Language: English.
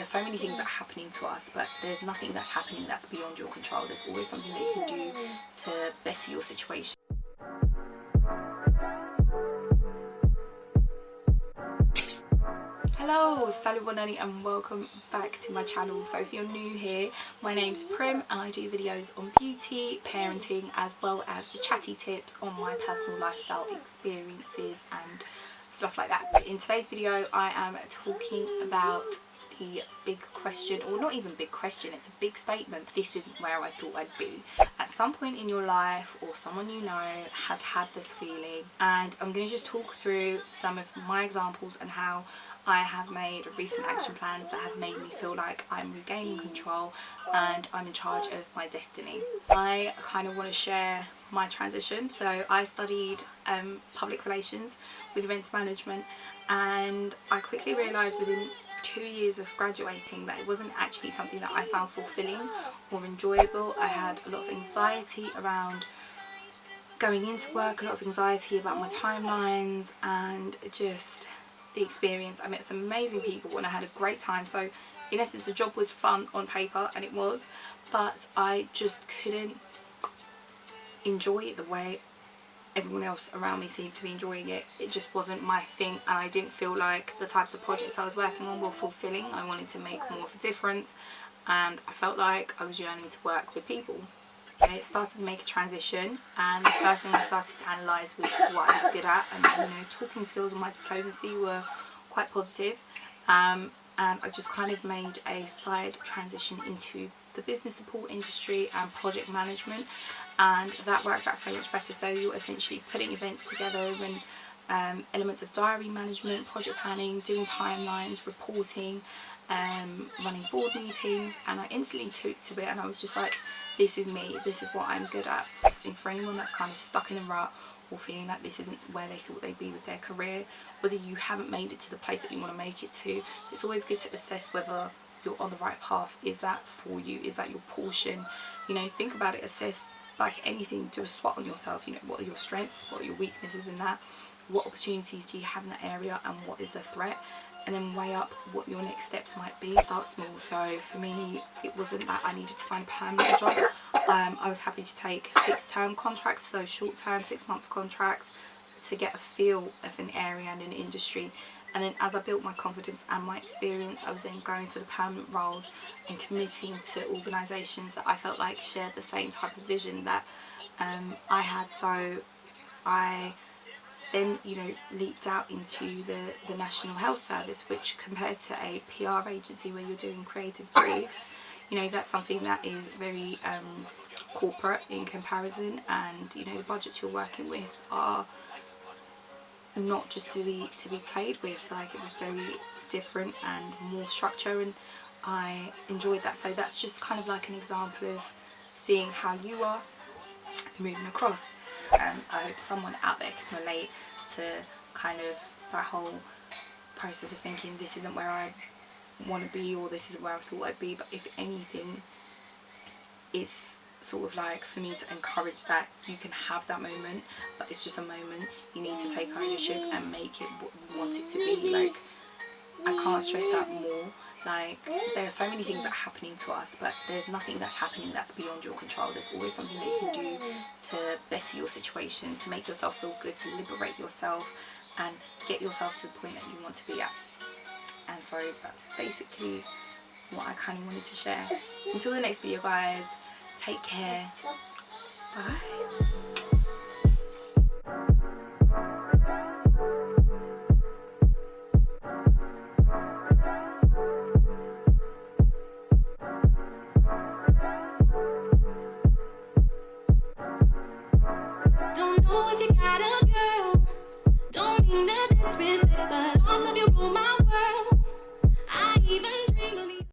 are so many things that are happening to us, but there's nothing that's happening that's beyond your control. There's always something that you can do to better your situation. Hello, Salibonani, and welcome back to my channel. So if you're new here, my name's Prim and I do videos on beauty, parenting, as well as the chatty tips on my personal lifestyle experiences and stuff like that. In today's video I am talking about the big question, or not even big question, it's a big statement: this isn't where I thought I'd be. At some point in your life, or someone you know has had this feeling, and I'm going to just talk through some of my examples and how I have made recent action plans that have made me feel like I'm regaining control and I'm in charge of my destiny. I kind of want to share my transition. So I studied public relations with events management, and I quickly realised within 2 years of graduating that it wasn't actually something that I found fulfilling or enjoyable. I had a lot of anxiety around going into work, a lot of anxiety about my timelines, and just the experience. I met some amazing people and I had a great time. So in essence, the job was fun on paper, and it was, but I just couldn't enjoy it the way everyone else around me seemed to be enjoying it. It just wasn't my thing, and I didn't feel like the types of projects I was working on were fulfilling. I wanted to make more of a difference, and I felt like I was yearning to work with people. Okay, it started to make a transition, and the first thing I started to analyse was what I was good at, and talking skills and my diplomacy were quite positive, and I just kind of made a side transition into the business support industry and project management, and that worked out so much better. So you're essentially putting events together and elements of diary management, project planning, doing timelines, reporting, running board meetings, and I instantly took to it, and I was just like, this is me, this is what I'm good at. And for anyone that's kind of stuck in a rut or feeling like this isn't where they thought they'd be with their career, whether you haven't made it to the place that you want to make it to, it's always good to assess whether you're on the right path. Is that for you? Is that your portion? Think about it, assess, like anything, do a SWOT on yourself. What are your strengths, what are your weaknesses in that, what opportunities do you have in that area, and what is the threat, and then weigh up what your next steps might be. Start small. So for me, it wasn't that I needed to find a permanent job. I was happy to take fixed term contracts, so short term 6 months contracts, to get a feel of an area and an industry. And then as I built my confidence and my experience, I was then going for the permanent roles and committing to organisations that I felt like shared the same type of vision that I had. So I then leaped out into the National Health Service, which compared to a PR agency where you're doing creative briefs, that's something that is very corporate in comparison, and the budgets you're working with are not just to be played with. Like, it was very different and more structure, and I enjoyed that. So that's just kind of like an example of seeing how you are moving across. I hope someone out there can relate to kind of that whole process of thinking this isn't where I want to be, or this isn't where I thought I'd be. But if anything, it's sort of like for me to encourage that you can have that moment, but it's just a moment. You need to take ownership and make it what you want it to be. Like, I can't stress that more. Like, there are so many things that are happening to us, but there's nothing that's happening that's beyond your control. There's always something that you can do to better your situation, to make yourself feel good, to liberate yourself and get yourself to the point that you want to be at. And so that's basically what I kind of wanted to share. Until the next video, guys, take care. Bye. Don't know if you got it.